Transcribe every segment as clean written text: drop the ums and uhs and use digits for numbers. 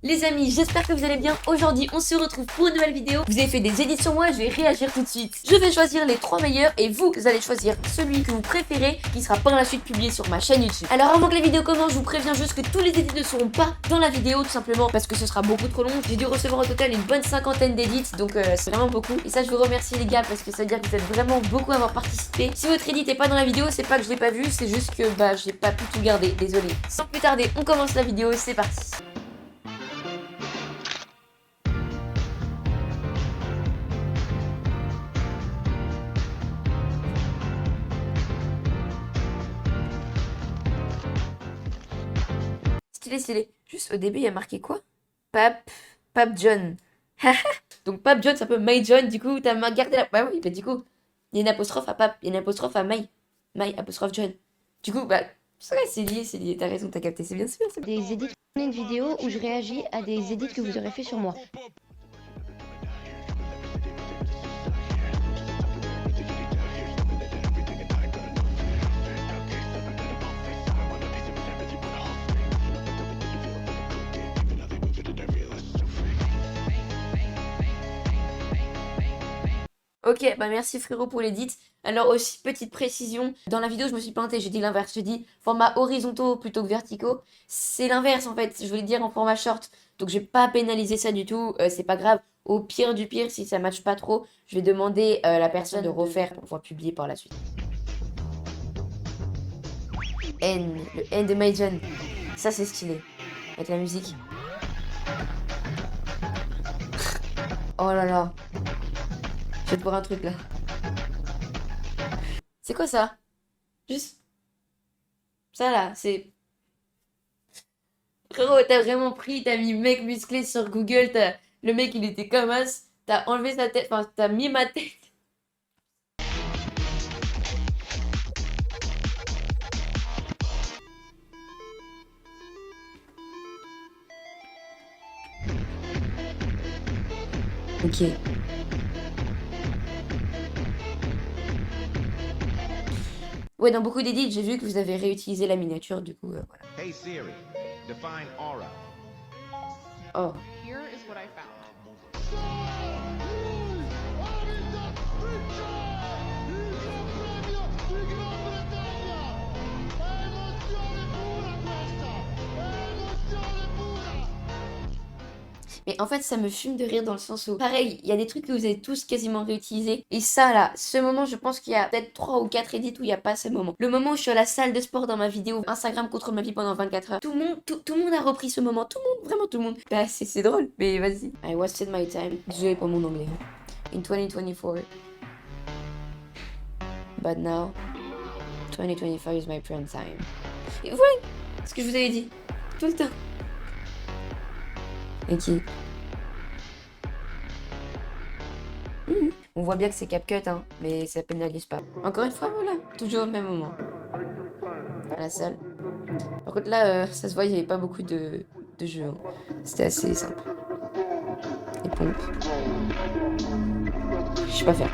Les amis, j'espère que vous allez bien. Aujourd'hui, on se retrouve pour une nouvelle vidéo. Vous avez fait des edits sur moi, je vais réagir tout de suite. Je vais choisir les 3 meilleurs et vous allez choisir celui que vous préférez qui sera par la suite publié sur ma chaîne YouTube. Alors avant que la vidéo commence, je vous préviens juste que tous les edits ne seront pas dans la vidéo, tout simplement parce que ce sera beaucoup trop long. J'ai dû recevoir au total une bonne 50aine d'edits, donc c'est vraiment beaucoup. Et ça, je vous remercie les gars parce que ça veut dire que vous êtes vraiment beaucoup à avoir participé. Si votre edit n'est pas dans la vidéo, c'est pas que je l'ai pas vu, c'est juste que j'ai pas pu tout garder, désolé. Sans plus tarder, on commence la vidéo, c'est parti. Stylé. Juste au début, il y a marqué quoi? Pape John. Donc Pape John, c'est un peu My John, du coup, t'as gardé la... Bah oui, bah du coup, il y a une apostrophe à Pape, il y a une apostrophe à My. My, apostrophe John. Du coup, c'est lié, t'as raison, t'as capté, c'est bien. Des edits, une vidéo où je réagis à des edits que vous aurez fait sur moi. Ok, merci frérot pour l'édit. Alors aussi, petite précision, dans la vidéo je me suis plantée, j'ai dit l'inverse, j'ai dit format horizontaux plutôt que verticaux. C'est l'inverse en fait, je voulais dire en format short, donc je vais pas pénaliser ça du tout, c'est pas grave. Au pire du pire, si ça matche pas trop, je vais demander à la personne de refaire pour pouvoir publier par la suite. Le N de Majon, ça c'est stylé, avec la musique. Oh là là. Je vais te boire un truc là. C'est quoi ça? Juste. Ça là, c'est. Frérot, t'as vraiment pris, t'as mis mec musclé sur Google, le mec il était comme as, t'as enlevé sa tête, enfin t'as mis ma tête. Ok. Ouais, dans beaucoup d'édits, j'ai vu que vous avez réutilisé la miniature, du coup, voilà. Hey Siri, define aura. Oh. Here is what I found. Mais en fait, ça me fume de rire dans le sens où, pareil, il y a des trucs que vous avez tous quasiment réutilisés. Et ça, là, ce moment, je pense qu'il y a peut-être 3 ou 4 edits où il n'y a pas ce moment. Le moment où je suis à la salle de sport dans ma vidéo Instagram contrôle ma vie pendant 24 heures. Tout le monde a repris ce moment. Tout le monde, vraiment tout le monde. Bah, c'est drôle, mais vas-y. I wasted my time. Désolé pour mon anglais. In 2024. But now, 2025 is my prime time. Et voilà ce que je vous avais dit. Tout le temps. Ok. On voit bien que c'est CapCut, hein, mais ça pénalise pas. Encore une fois, voilà, toujours au même moment. À la salle. Par contre, là, ça se voit, il n'y avait pas beaucoup de jeux. Hein. C'était assez simple. Les pompes. Je sais pas faire.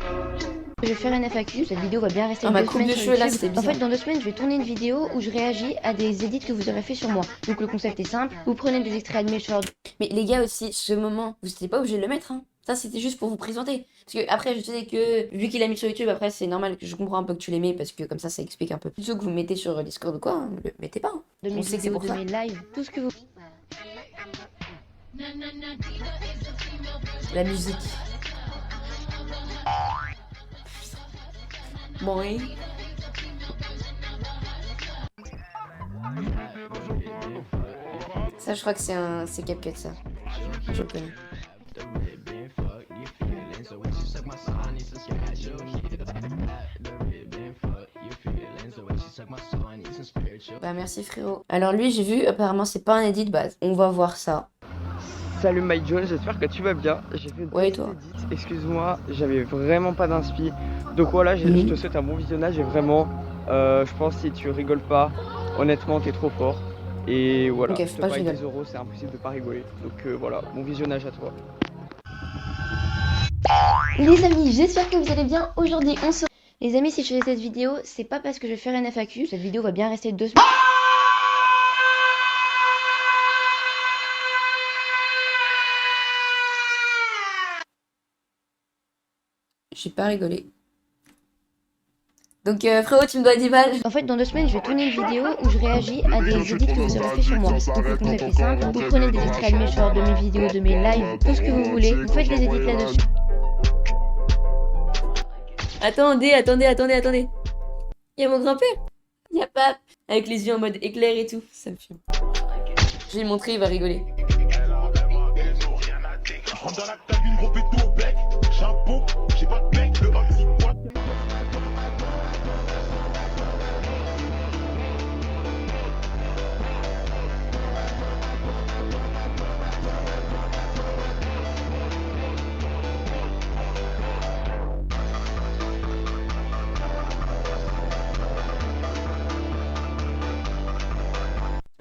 Je vais faire un FAQ, cette vidéo va bien rester ma 2 coupe semaines de sur cheveux là, YouTube. c'était En bizarre. fait, dans 2 semaines, je vais tourner une vidéo où je réagis à des edits que vous aurez fait sur moi. Donc le concept est simple, vous prenez des extraits de mes shorts. Mais les gars aussi, ce moment, vous n'étiez pas obligé de le mettre, hein. Ça, c'était juste pour vous présenter. Parce que après, je sais que, vu qu'il a mis sur YouTube, après, c'est normal que je comprends un peu que tu l'aimais, parce que comme ça explique un peu. Plutôt que vous mettez sur Discord ou quoi, hein, le mettez pas. Hein. De mes On sait que c'est vidéos, pour de ça. mes lives, tout ce que vous... La musique. Moi. Ça, je crois que c'est CapCut, ça. Je le connais. Merci frérot. Alors lui, j'ai vu, apparemment, c'est pas un edit de base. On va voir ça. Salut Mike Jones, j'espère que tu vas bien. J'ai fait Ouais, et toi? excuse-moi, j'avais vraiment pas d'inspi. Donc voilà, je te souhaite un bon visionnage et vraiment, je pense si tu rigoles pas, honnêtement, t'es trop fort. Et voilà, Ok, je te pas paye génial. 10 €, c'est impossible de pas rigoler. Donc voilà, bon visionnage à toi. Les amis, j'espère que vous allez bien. Aujourd'hui, on se... Les amis, si je fais cette vidéo, c'est pas parce que je vais faire un FAQ. Cette vidéo va bien rester 2 semaines. J'ai pas rigolé. Donc frérot, tu me dois 10 balles. En fait, dans 2 semaines, je vais tourner une vidéo où je réagis à des edits que vous aurez fait sur moi. Donc le concept est simple, vous prenez des extraits de mes shorts, de mes vidéos, de mes lives, tout ce que vous voulez, vous faites des edits là-dessus. Attendez. Il y a mon grand-père. Il y a pas avec les yeux en mode éclair et tout. Ça me fume. Je vais lui montrer, il va rigoler.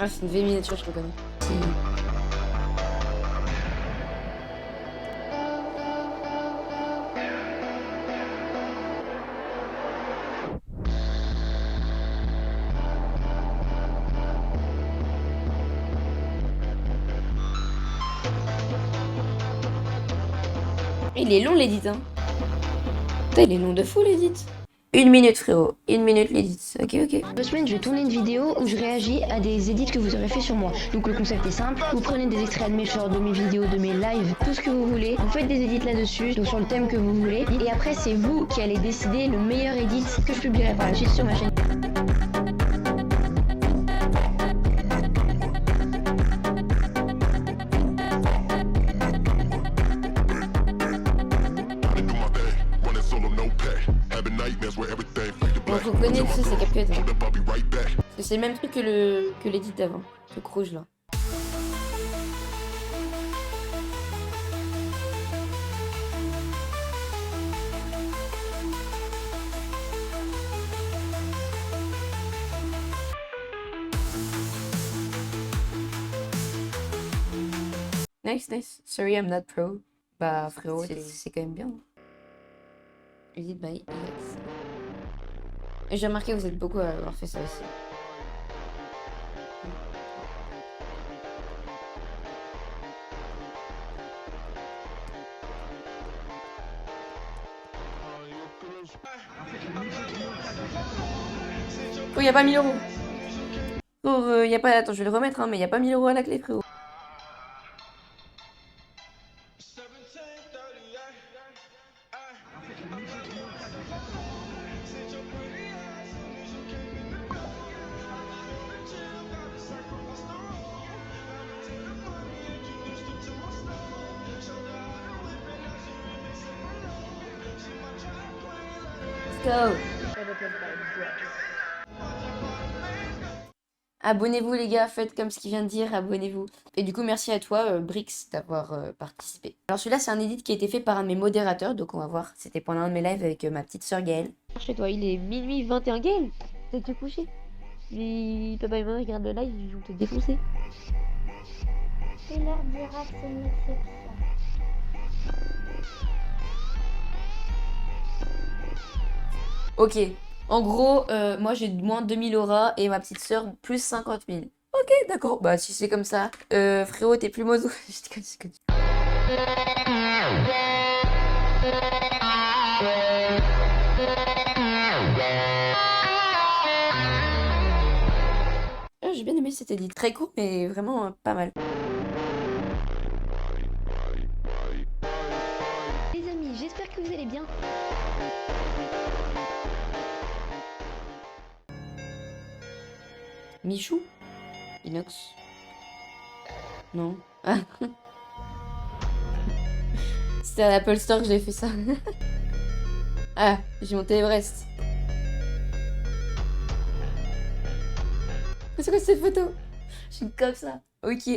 Ah, c'est une vieille miniature, je reconnais. Si. Il est long l'édit, hein. Putain, il est long de fou l'édit. 1 minute frérot, 1 minute l'édit. Ok. Dans 2 semaines, je vais tourner une vidéo où je réagis à des edits que vous aurez fait sur moi. Donc le concept est simple, vous prenez des extraits de mes shorts, de mes vidéos, de mes lives, tout ce que vous voulez, vous faites des edits là-dessus, donc sur le thème que vous voulez, et après c'est vous qui allez décider le meilleur edit que je publierai par la suite sur ma chaîne. On reconnaît que c'est CapCut. Hein. Parce que c'est le même truc que l'édit d'avant. Le rouge là. Nice. Sorry, I'm not pro. Bah frérot, c'est quand même bien. Edit by EX. Et j'ai remarqué que vous êtes beaucoup à avoir fait ça aussi. Oh, y a pas 1000 euros. Oh, y a pas. Attends, je vais le remettre, hein, mais y a pas 1000 euros à la clé, frérot. Let's go. Abonnez-vous les gars, faites comme ce qu'il vient de dire, abonnez-vous. Et du coup merci à toi Brix d'avoir participé. Alors celui-là c'est un edit qui a été fait par un de mes modérateurs, donc on va voir. C'était pendant un de mes lives avec ma petite sœur Gaëlle. Chez toi, il est minuit 21 Gaëlle. T'es couché. Mais papa et maman regardent le live, ils vont te défoncer. C'est l'heure du rap, c'est une exception. Ok, en gros, moi j'ai moins 2000 auras et ma petite sœur plus 50 000. Ok, d'accord, bah si c'est comme ça. Frérot, t'es plus mozo. J'ai bien aimé cet edit. Très court, mais vraiment pas mal. Les amis, j'espère que vous allez bien. Michou? Inox? Non. Ah. C'était à l'Apple Store que j'ai fait ça. Ah, j'ai monté Everest. C'est quoi cette photo? Je suis comme ça. Ok.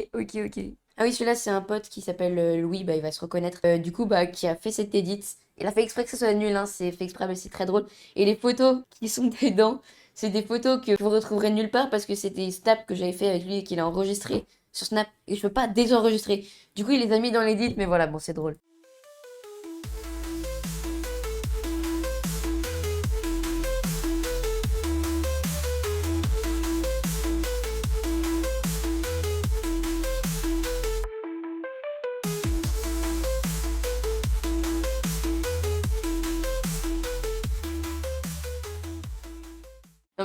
Ah oui, celui-là, c'est un pote qui s'appelle Louis, bah il va se reconnaître. Du coup, bah qui a fait cet edit. Il a fait exprès que ce soit nul, hein, c'est fait exprès, mais c'est très drôle. Et les photos qui sont dedans, c'est des photos que vous retrouverez nulle part parce que c'est des snaps que j'avais fait avec lui et qu'il a enregistré sur Snap et je peux pas désenregistrer. Du coup, il les a mis dans l'edit, mais voilà, bon, c'est drôle.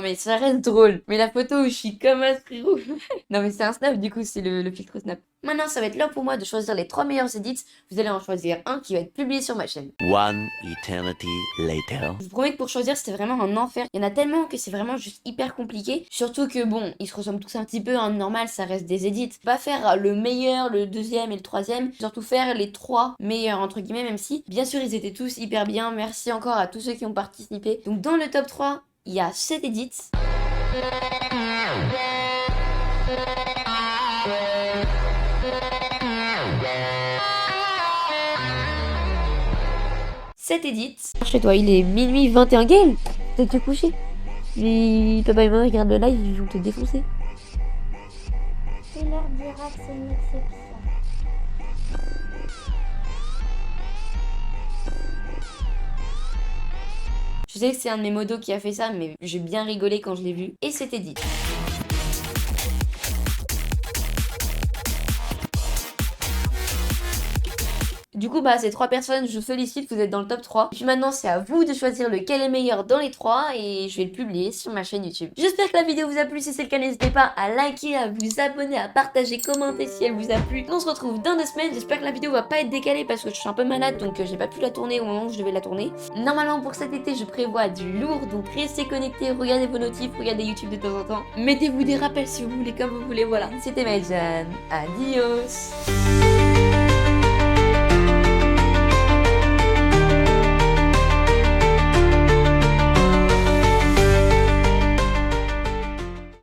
mais ça reste drôle. Mais la photo où je suis comme un frérot. Non mais c'est un snap, du coup c'est le filtre snap. Maintenant ça va être l'heure pour moi de choisir les 3 meilleurs edits. Vous allez en choisir un qui va être publié sur ma chaîne. One eternity later. Je vous promets que pour choisir c'était vraiment un enfer. Il y en a tellement que c'est vraiment juste hyper compliqué. Surtout que bon, ils se ressemblent tous un petit peu, hein, normal ça reste des edits. Pas faire le meilleur, le deuxième et le troisième. Surtout faire les 3 meilleurs entre guillemets, même si bien sûr ils étaient tous hyper bien. Merci encore à tous ceux qui ont participé. Donc dans le top 3, il y a 7 edits. Cet edit. Chez toi, il est minuit 21 Gaël. T'es déjà couché. Mais papa et maman regardent le live, ils vont te défoncer. C'est l'heure d'Irak, c'est une exception. Je sais que c'est un de mes modos qui a fait ça, mais j'ai bien rigolé quand je l'ai vu. Et cet edit. Du coup, bah, ces 3 personnes, je vous félicite, vous êtes dans le top 3. Et puis maintenant, c'est à vous de choisir lequel est meilleur dans les 3 et je vais le publier sur ma chaîne YouTube. J'espère que la vidéo vous a plu. Si c'est le cas, n'hésitez pas à liker, à vous abonner, à partager, commenter si elle vous a plu. On se retrouve dans 2 semaines. J'espère que la vidéo va pas être décalée parce que je suis un peu malade, donc j'ai pas pu la tourner au moment où je devais la tourner. Normalement, pour cet été, je prévois du lourd, donc restez connectés, regardez vos notifs, regardez YouTube de temps en temps. Mettez-vous des rappels si vous voulez, comme vous voulez, voilà. C'était Maëlle Jeanne. Adios.